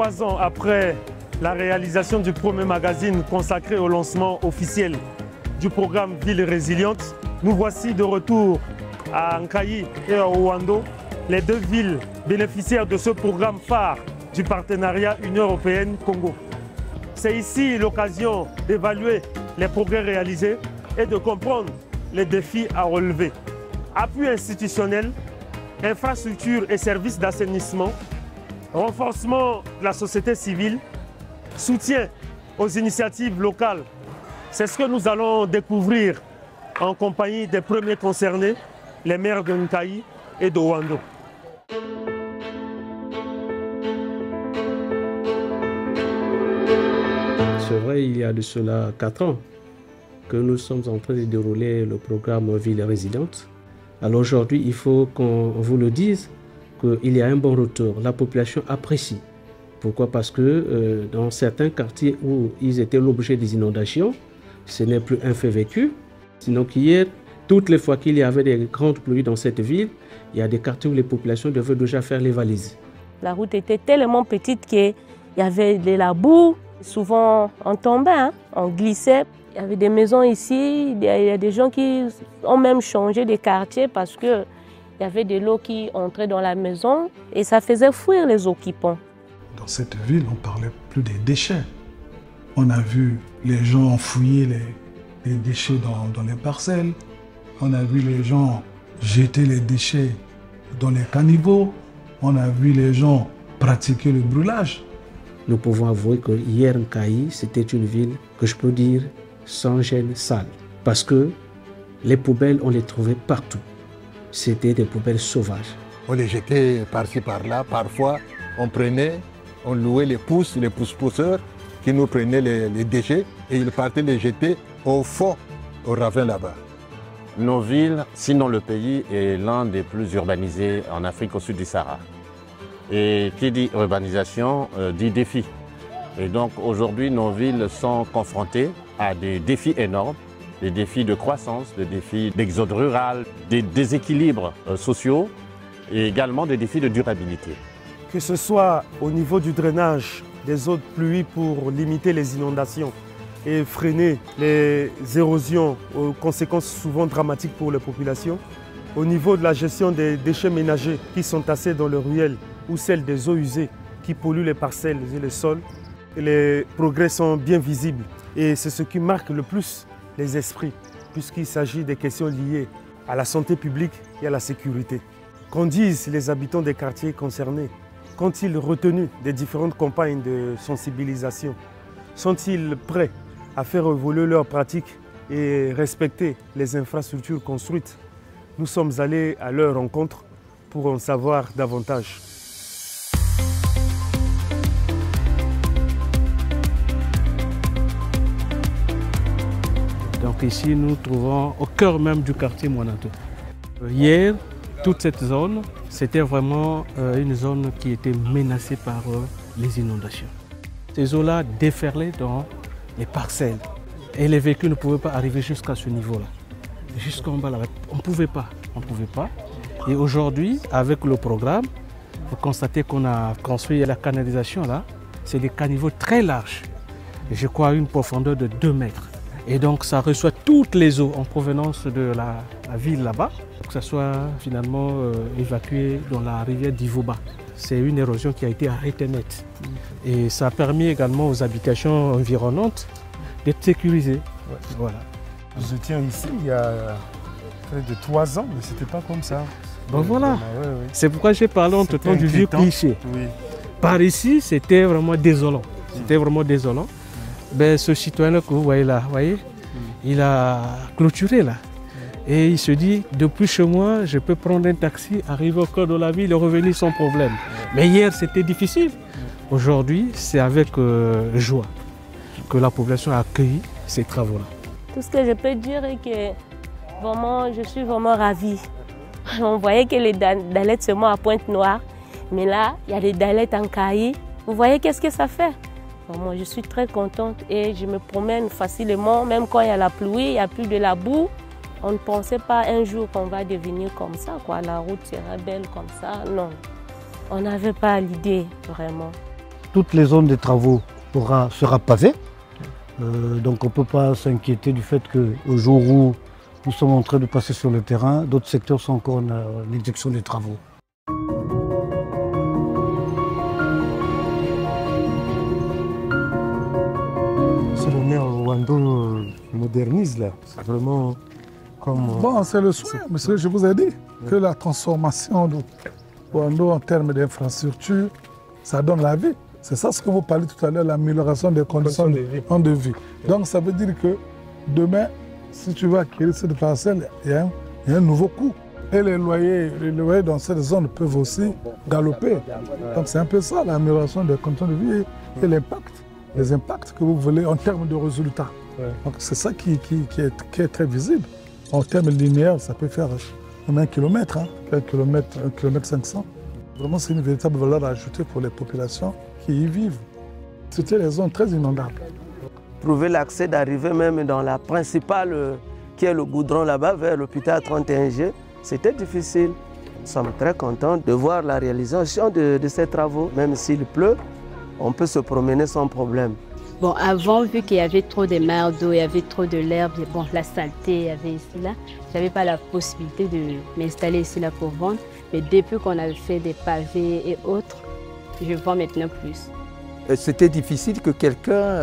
3 ans après la réalisation du premier magazine consacré au lancement officiel du programme Ville Résiliente, nous voici de retour à Nkayi et à Ouando, les 2 villes bénéficiaires de ce programme phare du partenariat Union européenne-Congo. C'est ici l'occasion d'évaluer les progrès réalisés et de comprendre les défis à relever. Appui institutionnel, infrastructures et services d'assainissement, renforcement de la société civile, soutien aux initiatives locales. C'est ce que nous allons découvrir en compagnie des premiers concernés, les maires de Nkayi et de Ouando. C'est vrai, il y a de cela 4 ans que nous sommes en train de dérouler le programme Ville Résiliente. Alors aujourd'hui, il faut qu'on vous le dise, qu'il y a un bon retour. La population apprécie. Pourquoi? Parce que dans certains quartiers où ils étaient l'objet des inondations, ce n'est plus un fait vécu. Sinon qu'hier, toutes les fois qu'il y avait des grandes pluies dans cette ville, il y a des quartiers où les populations devaient déjà faire les valises. La route était tellement petite qu'il y avait de la boue. Souvent, on tombait, on glissait. Il y avait des maisons ici, il y a des gens qui ont même changé de quartier parce qu'il y avait de l'eau qui entrait dans la maison et ça faisait fuir les occupants. Dans cette ville, on ne parlait plus des déchets. On a vu les gens enfouiller les déchets dans les parcelles. On a vu les gens jeter les déchets dans les caniveaux. On a vu les gens pratiquer le brûlage. Nous pouvons avouer que hier, Nkayi, c'était une ville que je peux dire sans gêne sale. Parce que les poubelles, on les trouvait partout. C'était des poubelles sauvages. On les jetait par-ci, par-là. Parfois, on louait les pousseurs qui nous prenaient les déchets et ils partaient les jeter au fond, au ravin là-bas. Nos villes, sinon le pays, est l'un des plus urbanisés en Afrique au sud du Sahara. Et qui dit urbanisation dit défi. Et donc aujourd'hui, nos villes sont confrontées à des défis énormes, des défis de croissance, des défis d'exode rural, des déséquilibres sociaux et également des défis de durabilité. Que ce soit au niveau du drainage des eaux de pluie pour limiter les inondations et freiner les érosions aux conséquences souvent dramatiques pour les populations, au niveau de la gestion des déchets ménagers qui sont tassés dans le ruelle ou celle des eaux usées qui polluent les parcelles et les sols, les progrès sont bien visibles et c'est ce qui marque le plus les esprits puisqu'il s'agit des questions liées à la santé publique et à la sécurité. Qu'en disent les habitants des quartiers concernés? Qu'ont-ils retenu des différentes campagnes de sensibilisation? Sont-ils prêts à faire évoluer leurs pratiques et respecter les infrastructures construites? Nous sommes allés à leur rencontre pour en savoir davantage. Donc ici, nous nous trouvons au cœur même du quartier Moanato. Hier, toute cette zone, c'était vraiment une zone qui était menacée par les inondations. Ces eaux-là déferlaient dans les parcelles et les véhicules ne pouvaient pas arriver jusqu'à ce niveau-là. Jusqu'en bas, là, on ne pouvait pas. Et aujourd'hui, avec le programme, vous constatez qu'on a construit la canalisation là. C'est des caniveaux très larges, je crois à une profondeur de 2 mètres. Et donc ça reçoit toutes les eaux en provenance de la ville là-bas, pour que ça soit finalement évacué dans la rivière d'Ivoba. C'est une érosion qui a été arrêtée net. Et ça a permis également aux habitations environnantes d'être sécurisées. Ouais. Voilà. Nous étions ici il y a près de 3 ans, mais ce n'était pas comme ça. Ben voilà, ouais. C'est pourquoi j'ai parlé entre-temps du vieux cliché. Oui. Par ici, c'était vraiment désolant. C'était vraiment désolant. Ben, ce citoyen que vous voyez là, il a clôturé là. Et il se dit, depuis chez moi, je peux prendre un taxi, arriver au cœur de la ville et revenir sans problème. Mais hier, c'était difficile. Aujourd'hui, c'est avec joie que la population a accueilli ces travaux-là. Tout ce que je peux dire est que vraiment, je suis vraiment ravie. On voyait que les dalettes seulement à Pointe-Noire, mais là, il y a des dalettes en Nkayi. Vous voyez qu'est-ce que ça fait? Vraiment, je suis très contente et je me promène facilement, même quand il y a la pluie, il n'y a plus de la boue. On ne pensait pas un jour qu'on va devenir comme ça, quoi. La route sera belle comme ça. Non, on n'avait pas l'idée, vraiment. toutes les zones de travaux sera pavée. Donc on ne peut pas s'inquiéter du fait qu'au jour où nous sommes en train de passer sur le terrain, d'autres secteurs sont encore en exécution des travaux. C'est le maire Wando modernise là, c'est vraiment comme... Bon, c'est le souhait, monsieur, je vous ai dit que la transformation de Wando en termes d'infrastructure, ça donne la vie. C'est ça ce que vous parlez tout à l'heure, l'amélioration des conditions de vie. Donc ça veut dire que demain, si tu vas acquérir cette parcelle, il y a un nouveau coût. Et les loyers dans cette zone peuvent aussi galoper. Donc c'est un peu ça, l'amélioration des conditions de vie et l'impact. Les impacts que vous voulez en termes de résultats. Donc c'est ça qui est très visible. En termes linéaires, ça peut faire 1 kilomètre, 1 kilomètre 500. Vraiment, c'est une véritable valeur ajoutée pour les populations qui y vivent. C'était des zones très inondables. Trouver l'accès d'arriver même dans la principale, qui est le goudron là-bas, vers l'hôpital 31G, c'était difficile. Nous sommes très contents de voir la réalisation de ces travaux. Même s'il pleut, on peut se promener sans problème. Bon, avant, vu qu'il y avait trop de mares d'eau, il y avait trop de l'herbe, bon, la saleté, il y avait ici, là, je n'avais pas la possibilité de m'installer ici, là, pour vendre. Mais depuis qu'on a fait des pavés et autres, je vends maintenant plus. C'était difficile que quelqu'un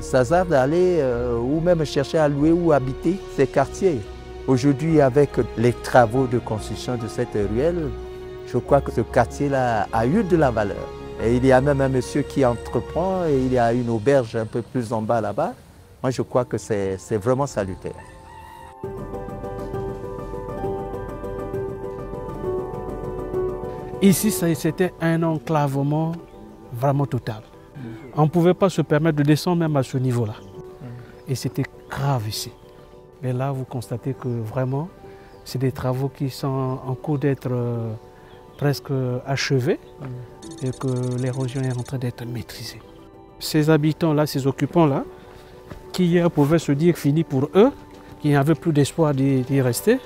s'hasarde à aller ou même chercher à louer ou habiter ces quartiers. Aujourd'hui, avec les travaux de construction de cette ruelle, je crois que ce quartier-là a eu de la valeur. Et il y a même un monsieur qui entreprend et il y a une auberge un peu plus en bas là-bas. Moi, je crois que c'est vraiment salutaire. Ici, c'était un enclavement vraiment total. On ne pouvait pas se permettre de descendre même à ce niveau-là. Et c'était grave ici. Mais là, vous constatez que vraiment, c'est des travaux qui sont en cours d'être presque achevés et que l'érosion est en train d'être maîtrisée. Ces habitants-là, ces occupants-là, qui hier pouvaient se dire fini pour eux, qui n'avaient plus d'espoir d'y rester,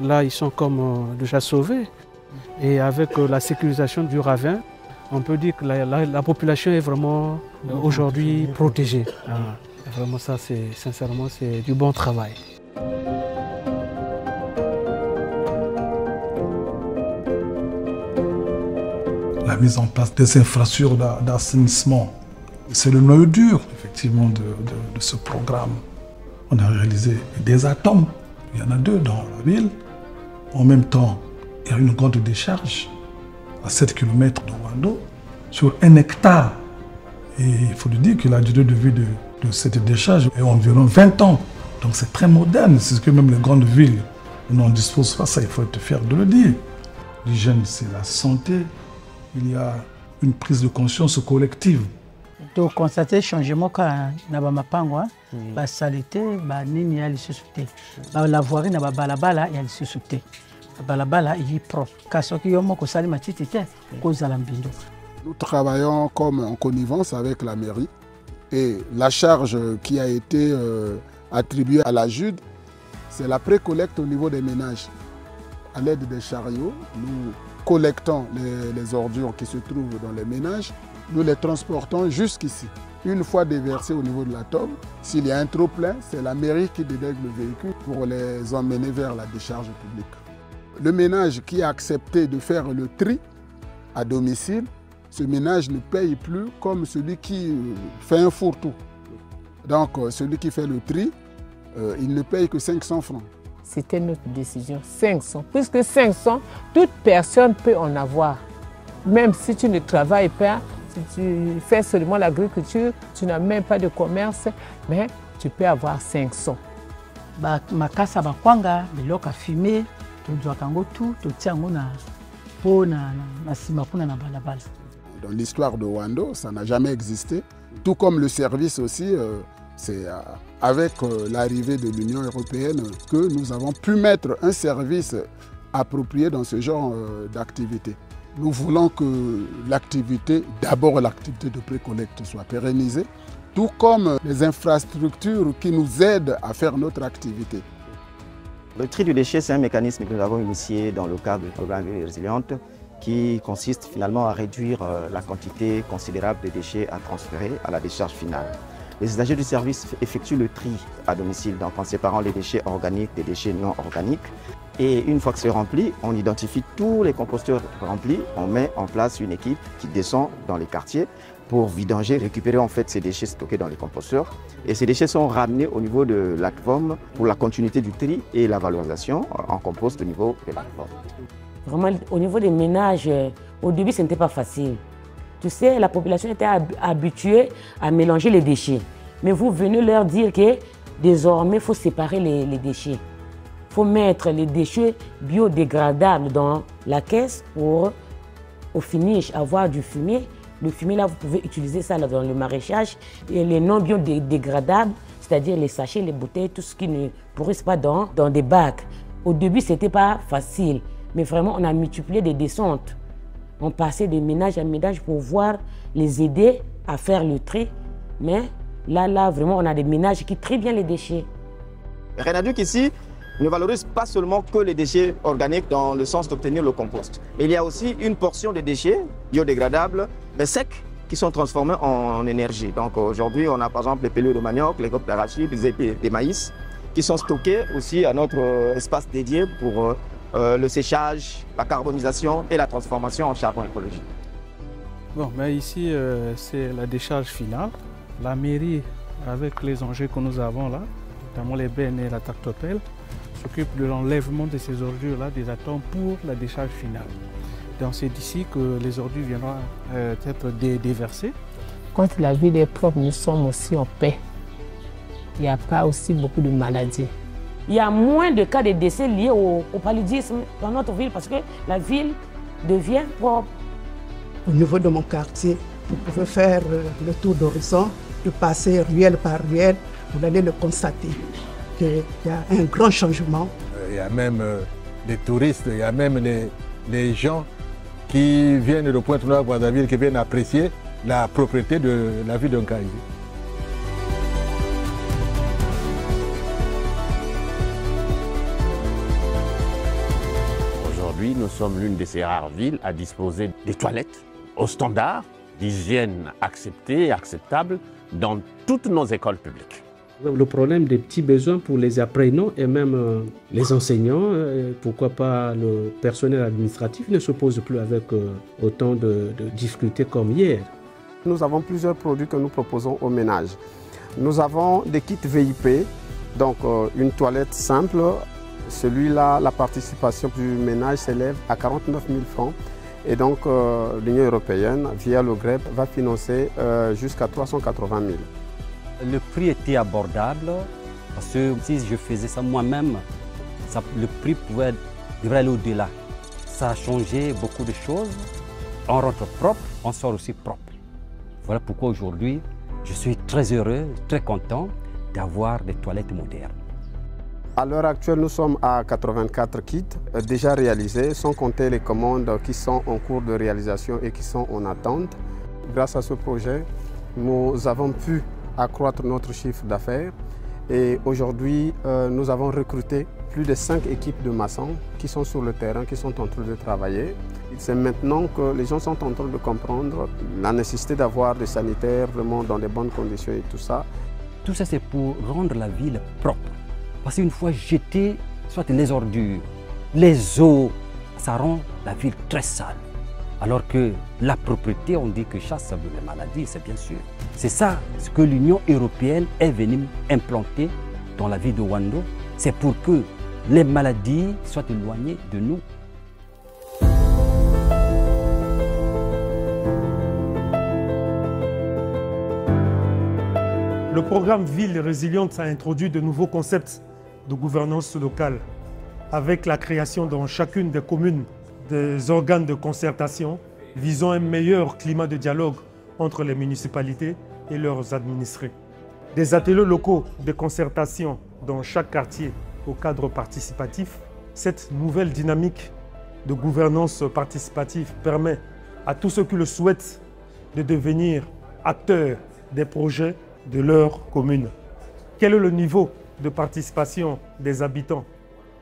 là, ils sont comme déjà sauvés. Et avec la sécurisation du ravin, on peut dire que la population est vraiment aujourd'hui protégée. Vraiment ça, sincèrement, c'est du bon travail. La mise en place des infrastructures d'assainissement, c'est le noyau dur, effectivement, de ce programme. On a réalisé des atomes, il y en a 2 dans la ville. En même temps, il y a une grande décharge à 7 km de Wando sur 1 hectare. Et il faut le dire que la durée de vie de cette décharge est environ 20 ans. Donc c'est très moderne, c'est ce que même les grandes villes n'en disposent pas, ça il faut être fier de le dire. L'hygiène, c'est la santé. Il y a une prise de conscience collective. Donc, constater le changement quand na ba mapango, ba saleté, ba nini ya lisusu te. Ba la voirie na ba balabala ya lisusu te. Balabala est propre. Kasoki yo moko sali matiti te ko zala mbindo. Nous travaillons comme en connivence avec la mairie et la charge qui a été attribuée à la JUD, c'est la pré-collecte au niveau des ménages. À l'aide des chariots, nous collectons les ordures qui se trouvent dans les ménages, nous les transportons jusqu'ici. Une fois déversés au niveau de la tome, s'il y a un trop-plein, c'est la mairie qui délègue le véhicule pour les emmener vers la décharge publique. Le ménage qui a accepté de faire le tri à domicile, ce ménage ne paye plus comme celui qui fait un fourre-tout. Donc celui qui fait le tri, il ne paye que 500 francs. C'était notre décision, 500. Puisque 500, toute personne peut en avoir. Même si tu ne travailles pas, si tu fais seulement l'agriculture, tu n'as même pas de commerce, mais tu peux avoir 500. Makasa bakwanga, biloka fumé, tu tout, tu tiens Dans l'histoire de Wando, ça n'a jamais existé. Tout comme le service aussi, c'est avec l'arrivée de l'Union européenne que nous avons pu mettre un service approprié dans ce genre d'activité. Nous voulons que l'activité, d'abord l'activité de pré-collecte soit pérennisée, tout comme les infrastructures qui nous aident à faire notre activité. Le tri du déchet, c'est un mécanisme que nous avons initié dans le cadre du programme Ville Résiliente qui consiste finalement à réduire la quantité considérable de déchets à transférer à la décharge finale. Les usagers du service effectuent le tri à domicile, donc en séparant les déchets organiques des déchets non organiques. Et une fois que c'est rempli, on identifie tous les composteurs remplis, on met en place une équipe qui descend dans les quartiers pour vidanger, récupérer en fait ces déchets stockés dans les composteurs. Et ces déchets sont ramenés au niveau de l'ACVOM pour la continuité du tri et la valorisation en compost au niveau de l'ACVOM. Vraiment, au niveau des ménages, au début, ce n'était pas facile. Tu sais, la population était habituée à mélanger les déchets. Mais vous venez leur dire que désormais, il faut séparer les déchets. Il faut mettre les déchets biodégradables dans la caisse pour, au finish, avoir du fumier. Le fumier, là, vous pouvez utiliser ça là, dans le maraîchage. Et les non biodégradables, c'est-à-dire les sachets, les bouteilles, tout ce qui ne pourrisse pas dans des bacs. Au début, ce n'était pas facile. Mais vraiment, on a multiplié des descentes. On passait de ménage à ménage pour voir les aider à faire le tri. Mais là, vraiment, on a des ménages qui trient bien les déchets. Renaduc ici ne valorise pas seulement que les déchets organiques dans le sens d'obtenir le compost. Mais il y a aussi une portion de déchets biodégradables, mais secs, qui sont transformés en énergie. Donc aujourd'hui, on a par exemple les pelures de manioc, les coques d'arachide, les épis des maïs, qui sont stockés aussi à notre espace dédié pour le séchage, la carbonisation et la transformation en charbon écologique. Bon, mais ici, c'est la décharge finale. La mairie, avec les enjeux que nous avons là, notamment les bennes et la tractopelle, s'occupe de l'enlèvement de ces ordures-là des atomes pour la décharge finale. Donc c'est d'ici que les ordures viendront être déversées. Quand la ville est propre, nous sommes aussi en paix. Il n'y a pas aussi beaucoup de maladies. Il y a moins de cas de décès liés au paludisme dans notre ville parce que la ville devient propre. Au niveau de mon quartier, vous pouvez faire le tour d'horizon, de passer ruelle par ruelle, vous allez le constater qu'il y a un grand changement. Il y a même des touristes, il y a même les gens qui viennent de Pointe-Noire-Brazzaville, qui viennent apprécier la propriété de la ville d'Onkaï. Aujourd'hui, nous sommes l'une de ces rares villes à disposer des toilettes aux standards d'hygiène acceptés et acceptables dans toutes nos écoles publiques. Le problème des petits besoins pour les apprenants et même les enseignants, pourquoi pas le personnel administratif, ne se pose plus avec autant de difficultés comme hier. Nous avons plusieurs produits que nous proposons aux ménages. Nous avons des kits VIP, donc une toilette simple. Celui-là, la participation du ménage s'élève à 49 000 francs. Et donc l'Union européenne, via le GREP, va financer jusqu'à 380 000. Le prix était abordable parce que si je faisais ça moi-même, le prix devrait aller au-delà. Ça a changé beaucoup de choses. On rentre propre, on sort aussi propre. Voilà pourquoi aujourd'hui, je suis très heureux, très content d'avoir des toilettes modernes. À l'heure actuelle, nous sommes à 84 kits déjà réalisés, sans compter les commandes qui sont en cours de réalisation et qui sont en attente. Grâce à ce projet, nous avons pu accroître notre chiffre d'affaires et aujourd'hui, nous avons recruté plus de 5 équipes de maçons qui sont sur le terrain, qui sont en train de travailler. C'est maintenant que les gens sont en train de comprendre la nécessité d'avoir des sanitaires vraiment dans de bonnes conditions et tout ça. Tout ça, c'est pour rendre la ville propre. Parce qu'une fois jeté, soit les ordures, les eaux, ça rend la ville très sale. Alors que la propreté, on dit que chasse les maladies, c'est bien sûr. C'est ça ce que l'Union européenne est venue implanter dans la ville de Wando. C'est pour que les maladies soient éloignées de nous. Le programme Ville Résiliente a introduit de nouveaux concepts de gouvernance locale avec la création dans chacune des communes des organes de concertation visant un meilleur climat de dialogue entre les municipalités et leurs administrés. Des ateliers locaux de concertation dans chaque quartier au cadre participatif. Cette nouvelle dynamique de gouvernance participative permet à tous ceux qui le souhaitent de devenir acteurs des projets de leur commune. Quel est le niveau de participation des habitants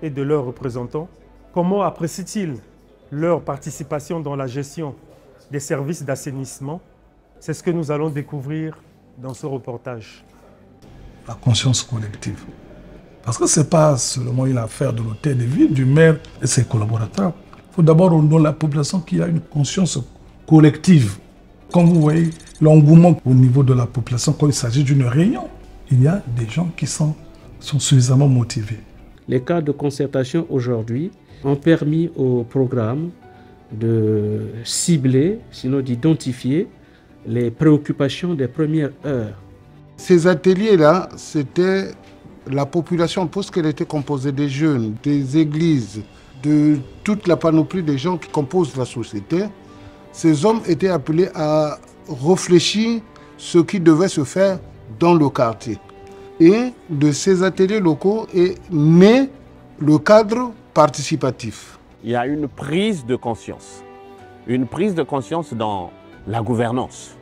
et de leurs représentants? Comment apprécient-ils leur participation dans la gestion des services d'assainissement. C'est ce que nous allons découvrir dans ce reportage. La conscience collective. Parce que ce n'est pas seulement une affaire de l'hôtel de ville, du maire et ses collaborateurs. Il faut d'abord dans la population qu'il y a une conscience collective. Comme vous voyez, l'engouement au niveau de la population, quand il s'agit d'une réunion, il y a des gens qui sont suffisamment motivés. Les cas de concertation aujourd'hui ont permis au programme de cibler, sinon d'identifier les préoccupations des premières heures. Ces ateliers-là, c'était la population, puisqu'elle était composée des jeunes, des églises, de toute la panoplie des gens qui composent la société. Ces hommes étaient appelés à réfléchir ce qui devait se faire dans le quartier. Et de ces ateliers locaux est né le cadre participatif. Il y a une prise de conscience dans la gouvernance,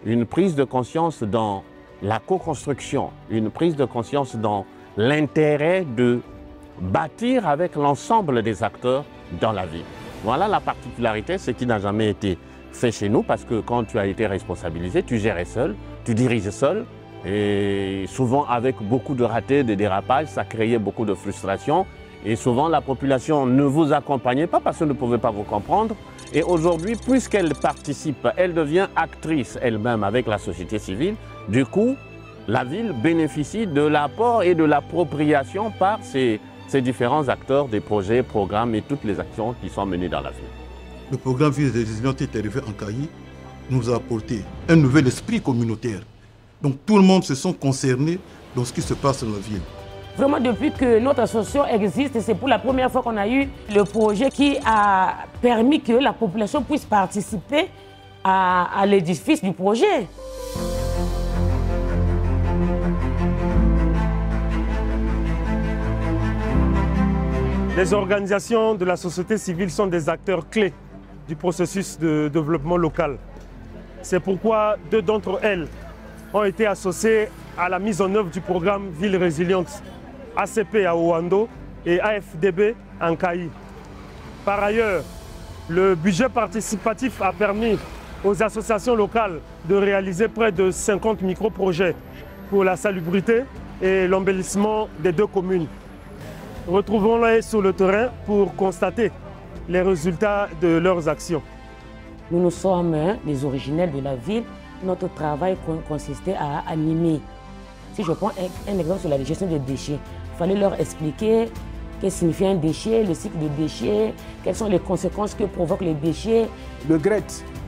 une prise de conscience dans la co-construction, une prise de conscience dans l'intérêt de bâtir avec l'ensemble des acteurs dans la ville. Voilà la particularité, ce qui n'a jamais été fait chez nous, parce que quand tu as été responsabilisé, tu gérais seul, tu diriges seul, et souvent avec beaucoup de ratés, de dérapages, ça créait beaucoup de frustration. Et souvent la population ne vous accompagnait pas parce qu'elle ne pouvait pas vous comprendre. Et aujourd'hui, puisqu'elle participe, elle devient actrice elle-même avec la société civile. Du coup, la ville bénéficie de l'apport et de l'appropriation par ces différents acteurs des projets, programmes et toutes les actions qui sont menées dans la ville. Le programme Ville Résiliente est arrivé en Kayi, nous a apporté un nouvel esprit communautaire. Donc tout le monde se sent concerné dans ce qui se passe dans la ville. Vraiment, depuis que notre association existe, c'est pour la première fois qu'on a eu le projet qui a permis que la population puisse participer à l'édifice du projet. Les organisations de la société civile sont des acteurs clés du processus de développement local. C'est pourquoi 2 d'entre elles ont été associées à la mise en œuvre du programme Ville Résiliente, ACP à Ouando et AFDB en Kayi. Par ailleurs, le budget participatif a permis aux associations locales de réaliser près de 50 micro-projets pour la salubrité et l'embellissement des 2 communes. Retrouvons-les sur le terrain pour constater les résultats de leurs actions. Nous sommes des originels de la ville. Notre travail consistait à animer. Si je prends un exemple sur la gestion des déchets, il fallait leur expliquer ce que signifie un déchet, le cycle des déchets, quelles sont les conséquences que provoquent les déchets. Le GRET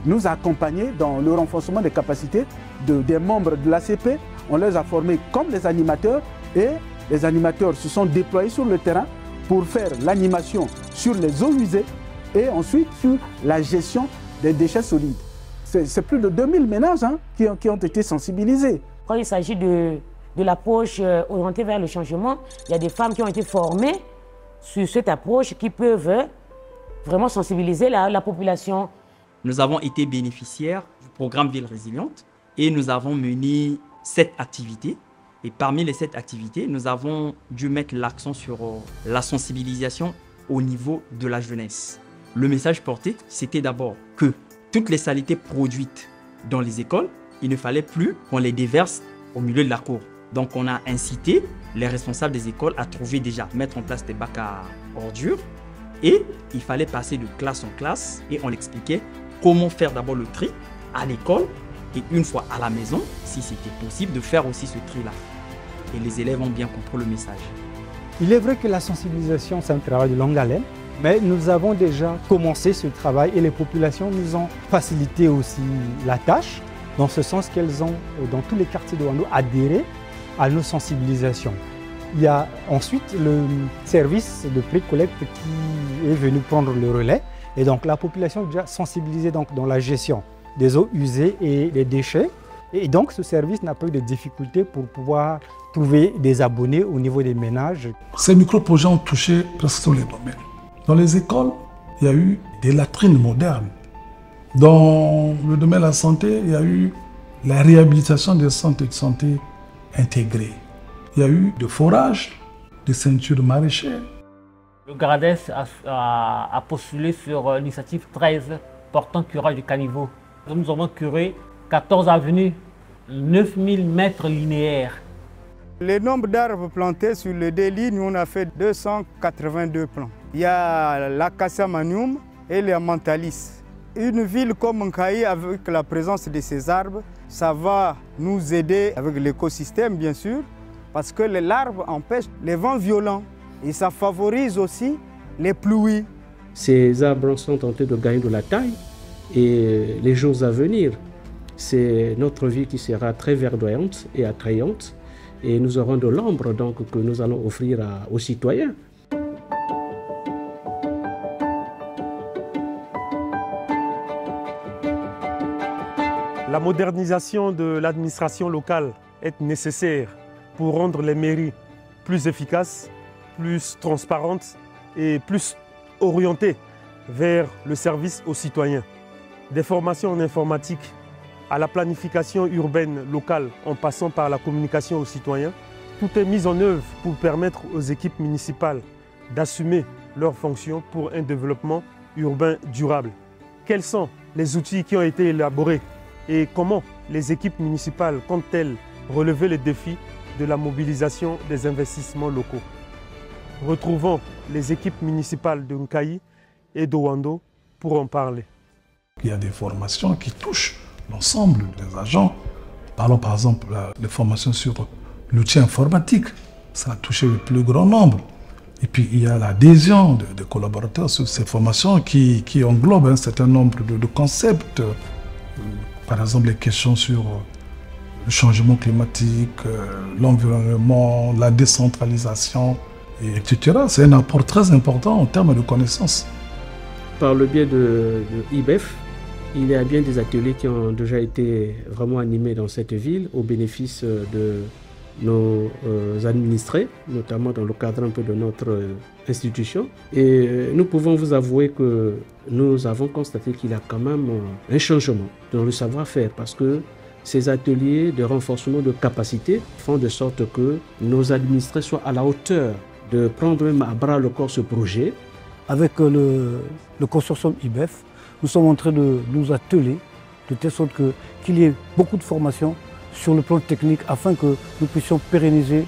nous a accompagnés dans le renforcement des capacités des membres de l'ACP. On les a formés comme des animateurs et les animateurs se sont déployés sur le terrain pour faire l'animation sur les eaux usées et ensuite sur la gestion des déchets solides. C'est plus de 2000 ménages qui ont été sensibilisés. Quand il s'agit de l'approche orientée vers le changement, il y a des femmes qui ont été formées sur cette approche qui peuvent vraiment sensibiliser la population. Nous avons été bénéficiaires du programme Ville Résiliente et nous avons mené 7 activités. Et parmi les 7 activités, nous avons dû mettre l'accent sur la sensibilisation au niveau de la jeunesse. Le message porté, c'était d'abord que toutes les saletés produites dans les écoles, il ne fallait plus qu'on les déverse au milieu de la cour. Donc on a incité les responsables des écoles à mettre en place des bacs à ordures. Et il fallait passer de classe en classe et on l'expliquait comment faire d'abord le tri à l'école et une fois à la maison, si c'était possible, de faire aussi ce tri-là. Et les élèves ont bien compris le message. Il est vrai que la sensibilisation, c'est un travail de longue haleine, mais nous avons déjà commencé ce travail et les populations nous ont facilité aussi la tâche, dans ce sens qu'elles ont, dans tous les quartiers de Ouando, adhéré à nos sensibilisations. Il y a ensuite le service de pré-collecte qui est venu prendre le relais, et donc la population est déjà sensibilisée donc, dans la gestion des eaux usées et des déchets. Et donc ce service n'a pas eu de difficultés pour pouvoir trouver des abonnés au niveau des ménages. Ces micro-projets ont touché presque tous les domaines. Dans les écoles, il y a eu des latrines modernes. Dans le domaine de la santé, il y a eu la réhabilitation des centres de santé intégrés. Il y a eu des forages, des ceintures maraîchères. Le GRADES a postulé sur l'initiative 13 portant curage du caniveau. Nous avons curé 14 avenues, 9000 mètres linéaires. Le nombre d'arbres plantés sur le délit, nous on a fait 282 plants. Il y a l'acacia manium et le mantalis. Une ville comme Nkayi, avec la présence de ces arbres, ça va nous aider avec l'écosystème bien sûr, parce que l'arbre empêche les vents violents et ça favorise aussi les pluies. Ces arbres sont en train de gagner de la taille et les jours à venir, c'est notre vie qui sera très verdoyante et attrayante et nous aurons de l'ombre donc que nous allons offrir aux citoyens. La modernisation de l'administration locale est nécessaire pour rendre les mairies plus efficaces, plus transparentes et plus orientées vers le service aux citoyens. Des formations en informatique à la planification urbaine locale en passant par la communication aux citoyens, tout est mis en œuvre pour permettre aux équipes municipales d'assumer leurs fonctions pour un développement urbain durable. Quels sont les outils qui ont été élaborés et comment les équipes municipales comptent-elles relever les défis de la mobilisation des investissements locaux? Retrouvons les équipes municipales de Nkayi et d'Owando pour en parler. Il y a des formations qui touchent l'ensemble des agents. Parlons par exemple des formations sur l'outil informatique. Ça a touché le plus grand nombre. Et puis il y a l'adhésion de collaborateurs sur ces formations qui englobent un certain nombre de concepts. Par exemple, les questions sur le changement climatique, l'environnement, la décentralisation, etc. C'est un apport très important en termes de connaissances. Par le biais de IBEF, il y a bien des ateliers qui ont déjà été vraiment animés dans cette ville au bénéfice de nos administrés, notamment dans le cadre un peu de notre institution. Et nous pouvons vous avouer que nous avons constaté qu'il y a quand même un changement dans le savoir-faire parce que ces ateliers de renforcement de capacité font de sorte que nos administrés soient à la hauteur de prendre même à bras le corps ce projet. Avec le consortium IBEF, nous sommes en train de nous atteler de telle sorte qu'il y ait beaucoup de formations sur le plan technique afin que nous puissions pérenniser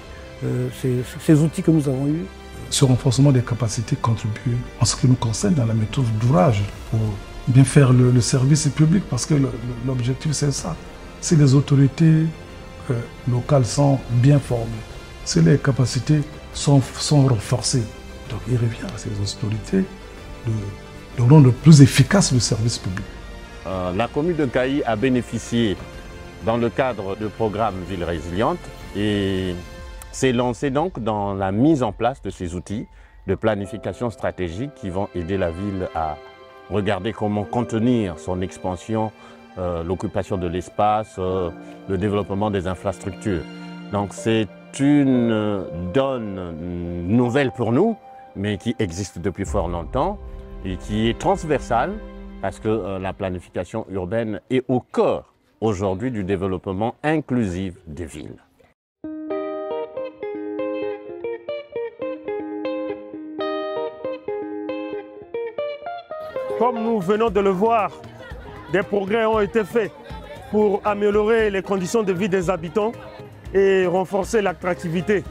ces outils que nous avons eus. Ce renforcement des capacités contribue en ce qui nous concerne dans la méthode d'ouvrage pour bien faire le service public parce que l'objectif c'est ça. Si les autorités locales sont bien formées, si les capacités sont renforcées, donc il revient à ces autorités de rendre plus efficace le service public. La commune de Nkayi a bénéficié dans le cadre du programme Ville Résiliente et s'est lancée donc dans la mise en place de ces outils de planification stratégique qui vont aider la ville à regarder comment contenir son expansion, l'occupation de l'espace, le développement des infrastructures. Donc c'est une donne nouvelle pour nous, mais qui existe depuis fort longtemps et qui est transversale parce que la planification urbaine est au cœur aujourd'hui du développement inclusif des villes. Comme nous venons de le voir, des progrès ont été faits pour améliorer les conditions de vie des habitants et renforcer l'attractivité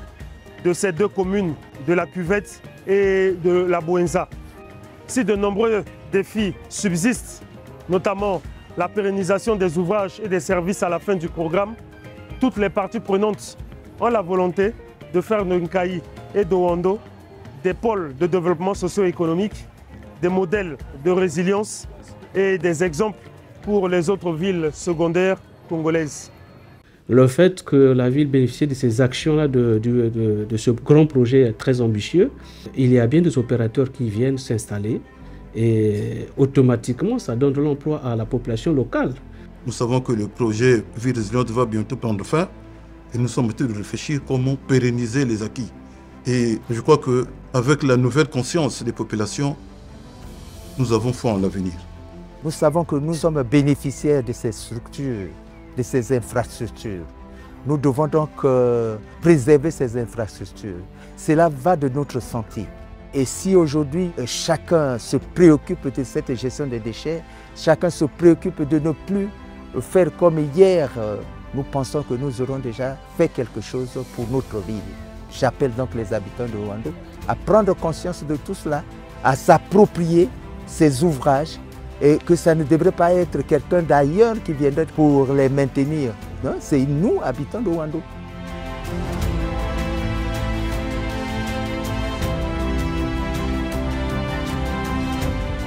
de ces deux communes, de la Cuvette et de la Bouenza. Si de nombreux défis subsistent, notamment la pérennisation des ouvrages et des services à la fin du programme, toutes les parties prenantes ont la volonté de faire de Nkayi et d'Owando des pôles de développement socio-économique, des modèles de résilience et des exemples pour les autres villes secondaires congolaises. Le fait que la ville bénéficie de ces actions-là, de ce grand projet très ambitieux, il y a bien des opérateurs qui viennent s'installer et automatiquement ça donne de l'emploi à la population locale. Nous savons que le projet Ville Résiliente va bientôt prendre fin et nous sommes en train de réfléchir comment pérenniser les acquis. Et je crois qu'avec la nouvelle conscience des populations, nous avons foi en l'avenir. Nous savons que nous sommes bénéficiaires de ces structures, de ces infrastructures. Nous devons donc préserver ces infrastructures. Cela va de notre santé. Et si aujourd'hui chacun se préoccupe de cette gestion des déchets, chacun se préoccupe de ne plus faire comme hier, nous pensons que nous aurons déjà fait quelque chose pour notre ville. J'appelle donc les habitants de Ouando à prendre conscience de tout cela, à s'approprier ces ouvrages et que ça ne devrait pas être quelqu'un d'ailleurs qui viendrait pour les maintenir. C'est nous, habitants de Ouando.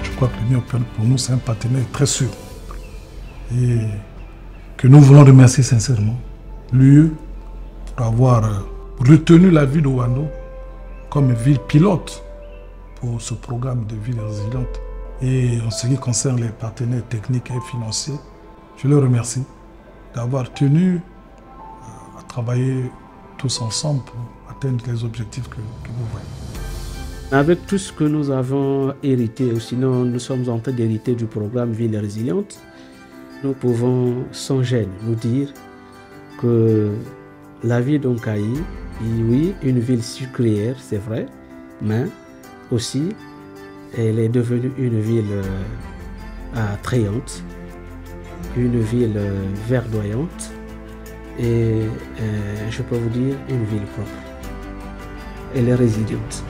Je crois que l'Union européenne, pour nous, c'est un partenaire très sûr. Et que nous voulons remercier sincèrement l'UE pour avoir retenu la ville de Ouando comme ville pilote pour ce programme de ville résiliente. Et en ce qui concerne les partenaires techniques et financiers, je les remercie d'avoir tenu à travailler tous ensemble pour atteindre les objectifs que vous voyez. Avec tout ce que nous avons hérité, ou sinon nous sommes en train d'hériter du programme Ville Résiliente, nous pouvons sans gêne nous dire que la ville d'Onkaï, oui, une ville sucrière, c'est vrai, mais aussi elle est devenue une ville attrayante, une ville verdoyante et je peux vous dire une ville propre. Elle est résiliente.